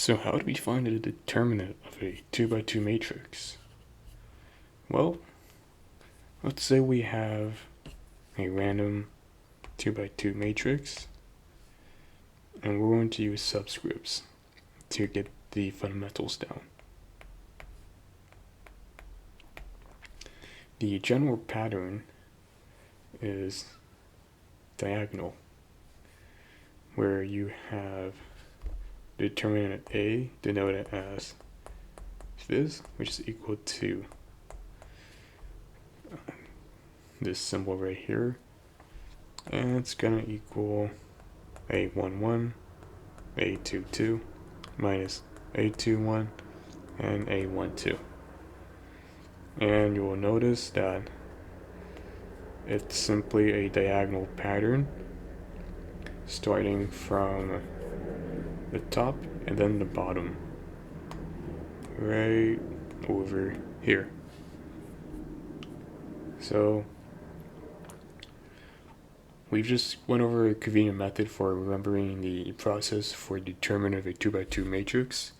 So how do we find the determinant of a 2x2 matrix? Well, let's say we have a random 2x2 matrix, and we're going to use subscripts to get the fundamentals down. The general pattern is diagonal, where you have determinant A denoted as this, which is equal to this symbol right here, and it's gonna equal A11, A22, minus A21, and A12. And you will notice that it's simply a diagonal pattern starting from the top and then the bottom right over here. So we've just went over a convenient method for remembering the process for determinant of a 2x2 matrix,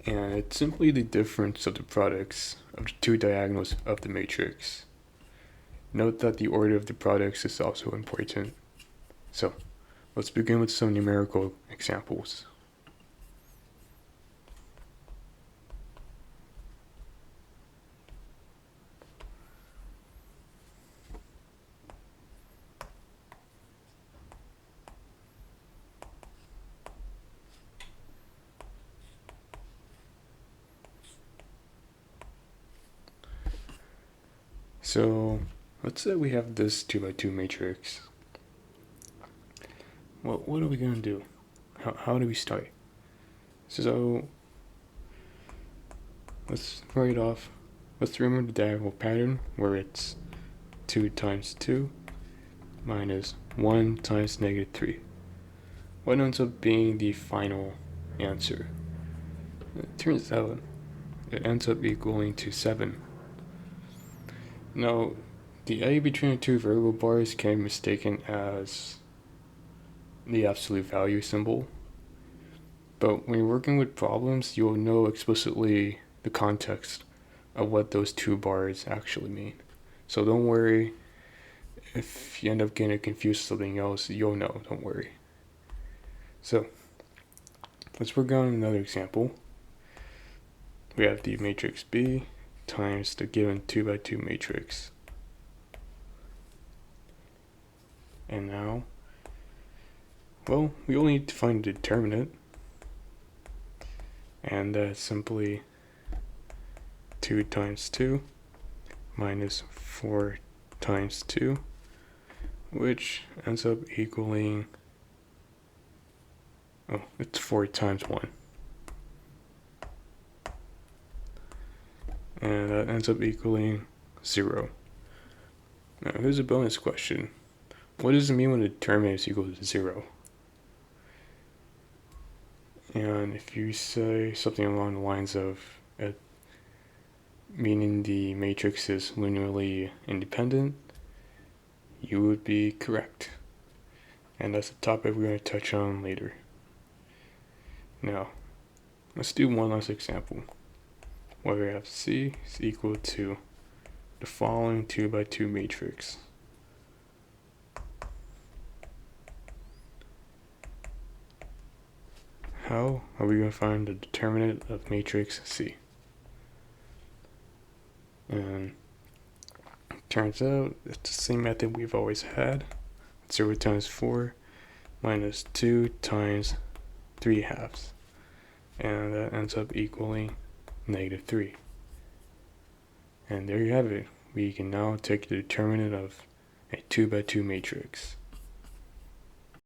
and it's simply the difference of the products of the two diagonals of the matrix. Note that the order of the products is also important. So let's begin with some numerical examples. So let's say we have this 2x2 matrix. Well, what are we going to do? How do we start? So let's write off. Let's remember the diagonal pattern where it's 2 times 2 minus 1 times negative 3. What ends up being the final answer? It turns out it ends up equaling to 7. Now, the A between the two variable bars can be mistaken as the absolute value symbol, but when you're working with problems, you'll know explicitly the context of what those two bars actually mean. So don't worry if you end up getting confused with something else, you'll know, don't worry. So let's work on another example. We have the matrix B times the given 2x2 matrix. And now, well, we only need to find the determinant, and that's simply 2 times 2 minus 4 times 2, which ends up equaling, it's 4 times 1. And that ends up equaling 0. Now here's a bonus question. What does it mean when the determinant is equal to 0? And if you say something along the lines of meaning the matrix is linearly independent, you would be correct. And that's a topic we're going to touch on later. Now, let's do one last example, where we have C is equal to the following 2x2 matrix. How are we going to find the determinant of matrix C? And it turns out it's the same method we've always had. 0 times 4 minus 2 times 3 halves. And that ends up equaling negative 3. And there you have it. We can now take the determinant of a 2x2 matrix.